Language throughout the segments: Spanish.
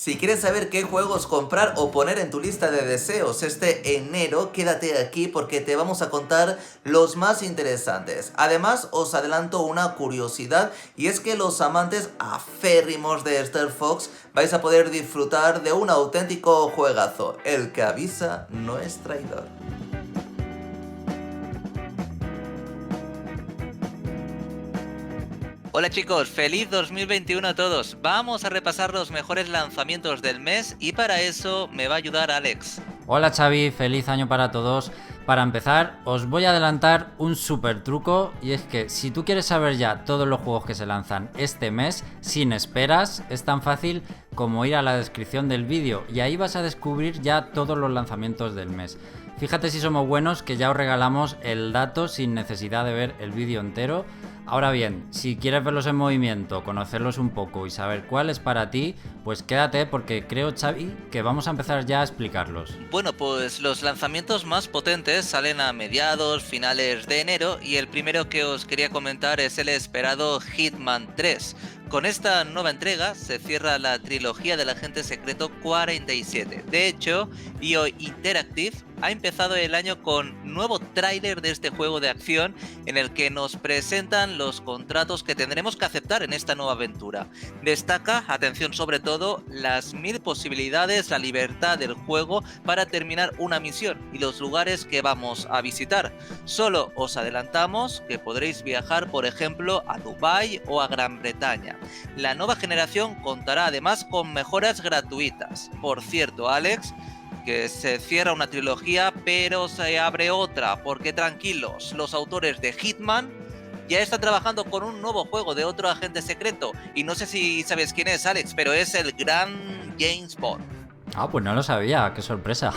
Si quieres saber qué juegos comprar o poner en tu lista de deseos este enero, quédate aquí porque te vamos a contar los más interesantes. Además, os adelanto una curiosidad y es que los amantes aférrimos de Star Fox vais a poder disfrutar de un auténtico juegazo. El que avisa no es traidor. Hola chicos, feliz 2021 a todos. Vamos a repasar los mejores lanzamientos del mes y para eso me va a ayudar Alex. Hola Xavi, feliz año para todos. Para empezar, os voy a adelantar un super truco y es que si tú quieres saber ya todos los juegos que se lanzan este mes sin esperas, es tan fácil como ir a la descripción del vídeo y ahí vas a descubrir ya todos los lanzamientos del mes. Fíjate si somos buenos que ya os regalamos el dato sin necesidad de ver el vídeo entero. Ahora bien, si quieres verlos en movimiento, conocerlos un poco y saber cuál es para ti, pues quédate porque creo, Xavi, que vamos a empezar ya a explicarlos. Bueno, pues los lanzamientos más potentes salen a mediados, finales de enero y el primero que os quería comentar es el esperado Hitman 3. Con esta nueva entrega se cierra la trilogía del agente secreto 47. De hecho, IO Interactive ha empezado el año con nuevo tráiler de este juego de acción en el que nos presentan los contratos que tendremos que aceptar en esta nueva aventura. Destaca, atención sobre todo, las 1000 posibilidades, la libertad del juego para terminar una misión y los lugares que vamos a visitar. Solo os adelantamos que podréis viajar, por ejemplo, a Dubái o a Gran Bretaña. La nueva generación contará además con mejoras gratuitas. Por cierto, Alex, que se cierra una trilogía pero se abre otra, porque tranquilos, los autores de Hitman ya están trabajando con un nuevo juego de otro agente secreto y no sé si sabes quién es, Alex, pero es el gran James Bond. Ah, pues no lo sabía, qué sorpresa.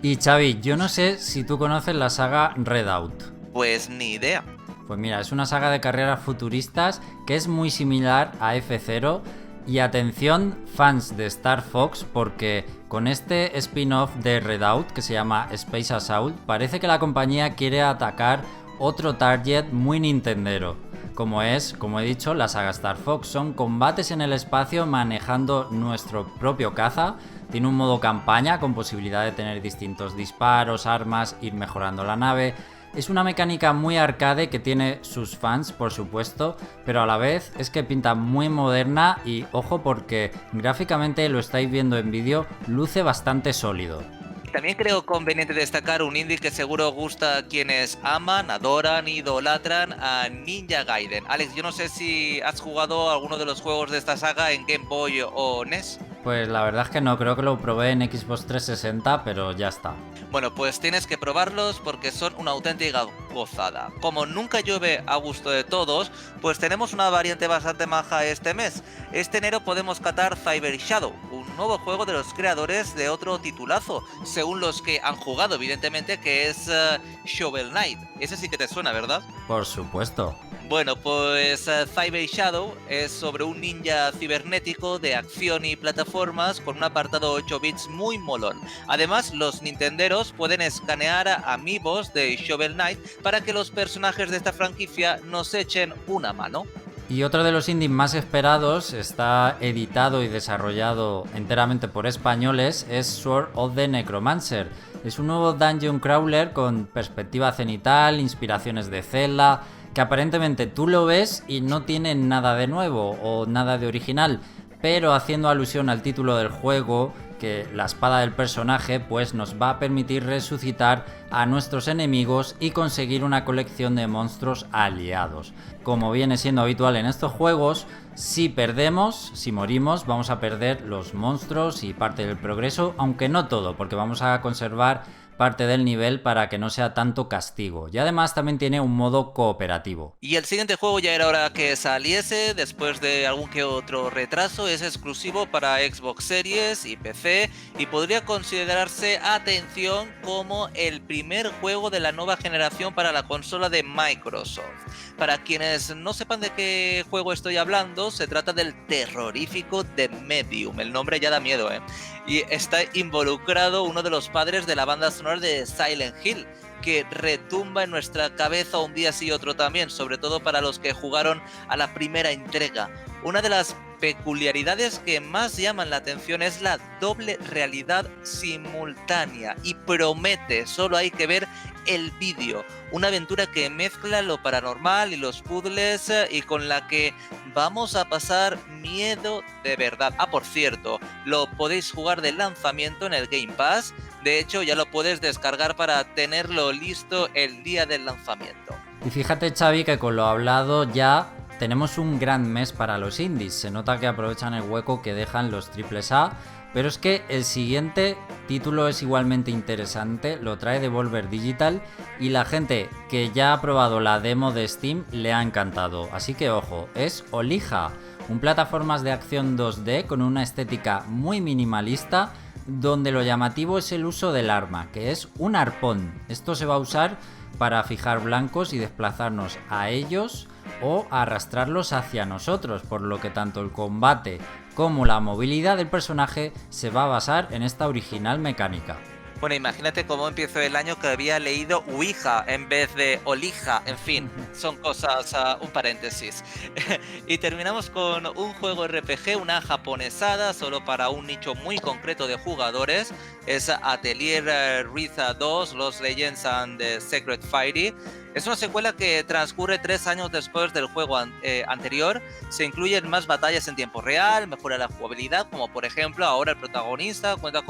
Y Xavi, yo no sé si tú conoces la saga Redout. Pues ni idea. Pues mira, es una saga de carreras futuristas que es muy similar a F0. Y atención, fans de Star Fox, porque con este spin-off de Redout que se llama Space Assault, parece que la compañía quiere atacar otro target muy nintendero, como es, como he dicho, la saga Star Fox. Son combates en el espacio manejando nuestro propio caza. Tiene un modo campaña con posibilidad de tener distintos disparos, armas, ir mejorando la nave. Es una mecánica muy arcade que tiene sus fans, por supuesto, pero a la vez es que pinta muy moderna y ojo porque gráficamente, lo estáis viendo en vídeo, luce bastante sólido. También creo conveniente destacar un indie que seguro gusta a quienes aman, adoran, idolatran a Ninja Gaiden. Alex, yo no sé si has jugado alguno de los juegos de esta saga en Game Boy o NES. Pues la verdad es que no, creo que lo probé en Xbox 360, pero ya está. Bueno, pues tienes que probarlos porque son una auténtica gozada. Como nunca llueve a gusto de todos, pues tenemos una variante bastante maja este mes. Este enero podemos catar Cyber Shadow, un nuevo juego de los creadores de otro titulazo, según los que han jugado, evidentemente, que es Shovel Knight. Ese sí que te suena, ¿verdad? Por supuesto. Bueno, pues Cyber Shadow es sobre un ninja cibernético de acción y plataformas con un apartado 8 bits muy molón. Además, los nintenderos pueden escanear amiibos de Shovel Knight para que los personajes de esta franquicia nos echen una mano. Y otro de los indies más esperados, está editado y desarrollado enteramente por españoles, es Sword of the Necromancer. Es un nuevo dungeon crawler con perspectiva cenital, inspiraciones de Zelda, que aparentemente tú lo ves y no tiene nada de nuevo o nada de original, pero haciendo alusión al título del juego, que la espada del personaje pues nos va a permitir resucitar a nuestros enemigos y conseguir una colección de monstruos aliados. Como viene siendo habitual en estos juegos, si perdemos, si morimos, vamos a perder los monstruos y parte del progreso, aunque no todo, porque vamos a conservar parte del nivel para que no sea tanto castigo. Y además también tiene un modo cooperativo. Y el siguiente juego ya era hora que saliese, después de algún que otro retraso, es exclusivo para Xbox Series y PC y podría considerarse, atención, como el primer juego de la nueva generación para la consola de Microsoft. Para quienes no sepan de qué juego estoy hablando, se trata del terrorífico The Medium, el nombre ya da miedo, y está involucrado uno de los padres de la banda sonora de Silent Hill, que retumba en nuestra cabeza un día sí y otro también, sobre todo para los que jugaron a la primera entrega. Una de las peculiaridades que más llaman la atención es la doble realidad simultánea y promete, solo hay que ver el vídeo, una aventura que mezcla lo paranormal y los puzzles y con la que vamos a pasar miedo de verdad. Ah, por cierto, lo podéis jugar de lanzamiento en el Game Pass, de hecho ya lo puedes descargar para tenerlo listo el día del lanzamiento. Y fíjate, Xavi, que con lo hablado ya tenemos un gran mes para los indies. Se nota que aprovechan el hueco que dejan los AAA, pero es que el siguiente título es igualmente interesante, lo trae Devolver Digital y la gente que ya ha probado la demo de Steam le ha encantado. Así que ojo, es Olija, un plataformas de acción 2D con una estética muy minimalista, donde lo llamativo es el uso del arma, que es un arpón. Esto se va a usar para fijar blancos y desplazarnos a ellos o arrastrarlos hacia nosotros, por lo que tanto el combate como la movilidad del personaje se va a basar en esta original mecánica. Bueno, imagínate cómo empiezo el año que había leído Ouija en vez de Olija. En fin, son cosas, un paréntesis. Y terminamos con un juego RPG, una japonesada, solo para un nicho muy concreto de jugadores. Es Atelier Ryza 2, Lost Legends and the Secret Fairy. Es una secuela que transcurre 3 años después del juego anterior. Se incluyen más batallas en tiempo real, mejora la jugabilidad, como por ejemplo ahora el protagonista cuenta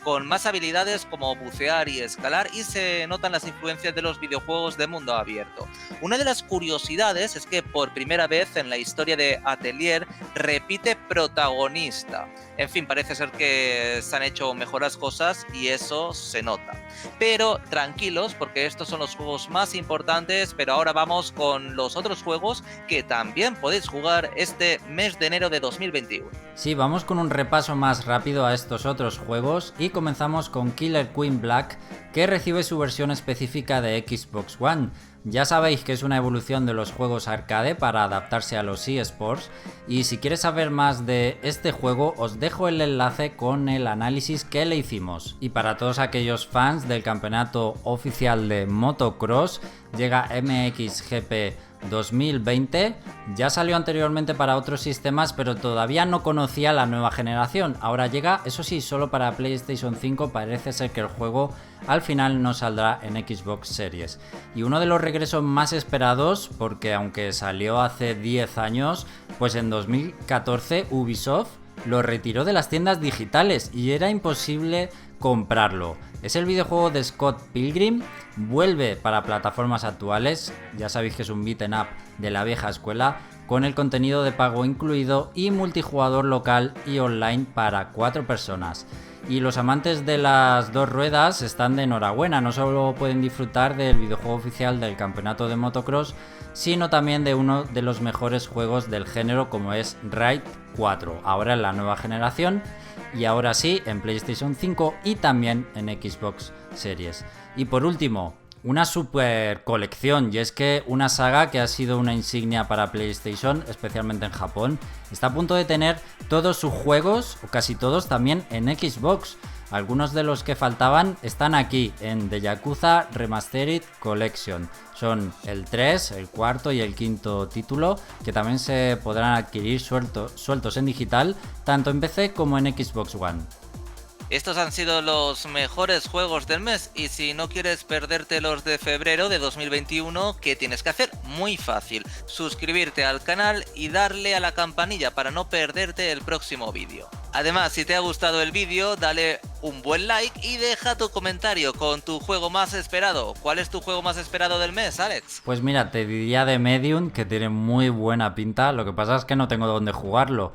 con más habilidades como bucear y escalar, y se notan las influencias de los videojuegos de mundo abierto. Una de las curiosidades es que por primera vez en la historia de Atelier repite protagonista. En fin, parece ser que se han hecho mejoras cosas y eso se nota. Pero tranquilos, porque estos son los juegos más importantes, pero ahora vamos con los otros juegos que también podéis jugar este mes de enero de 2021. Sí, vamos con un repaso más rápido a estos otros juegos y comenzamos con Killer Queen Black, que recibe su versión específica de Xbox One. Ya sabéis que es una evolución de los juegos arcade para adaptarse a los eSports, y si quieres saber más de este juego os dejo el enlace con el análisis que le hicimos. Y para todos aquellos fans del campeonato oficial de motocross, llega MXGP 2020, ya salió anteriormente para otros sistemas, pero todavía no conocía la nueva generación. Ahora llega, eso sí, solo para PlayStation 5. Parece ser que el juego al final no saldrá en Xbox Series. Y uno de los regresos más esperados, porque aunque salió hace 10 años, pues en 2014 Ubisoft lo retiró de las tiendas digitales y era imposible comprarlo. Es el videojuego de Scott Pilgrim, vuelve para plataformas actuales, ya sabéis que es un beat'em up de la vieja escuela, con el contenido de pago incluido y multijugador local y online para 4 personas. Y los amantes de las dos ruedas están de enhorabuena, no solo pueden disfrutar del videojuego oficial del campeonato de motocross, sino también de uno de los mejores juegos del género como es Ride 4, ahora en la nueva generación, y ahora sí en PlayStation 5 y también en Xbox Series. Y por último, una super colección, y es que una saga que ha sido una insignia para PlayStation, especialmente en Japón, está a punto de tener todos sus juegos, o casi todos, también en Xbox. Algunos de los que faltaban están aquí en The Yakuza Remastered Collection. Son el 3, el cuarto y el quinto título, que también se podrán adquirir sueltos en digital, tanto en PC como en Xbox One. Estos han sido los mejores juegos del mes, y si no quieres perderte los de febrero de 2021, ¿qué tienes que hacer? Muy fácil, suscribirte al canal y darle a la campanilla para no perderte el próximo vídeo. Además, si te ha gustado el vídeo, dale un buen like y deja tu comentario con tu juego más esperado. ¿Cuál es tu juego más esperado del mes, Alex? Pues mira, te diría de Medium, que tiene muy buena pinta, lo que pasa es que no tengo dónde jugarlo.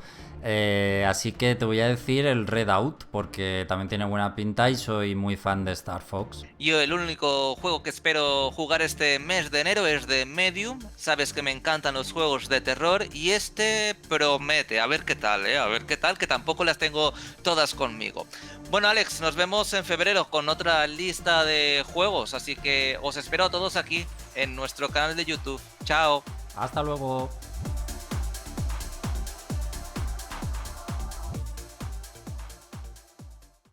Así que te voy a decir el Redout, porque también tiene buena pinta y soy muy fan de Star Fox. Yo el único juego que espero jugar este mes de enero es de Medium. Sabes que me encantan los juegos de terror y este promete. A ver qué tal, a ver qué tal, que tampoco las tengo todas conmigo. Bueno, Alex, nos vemos en febrero con otra lista de juegos, así que os espero a todos aquí en nuestro canal de YouTube. Chao. Hasta luego.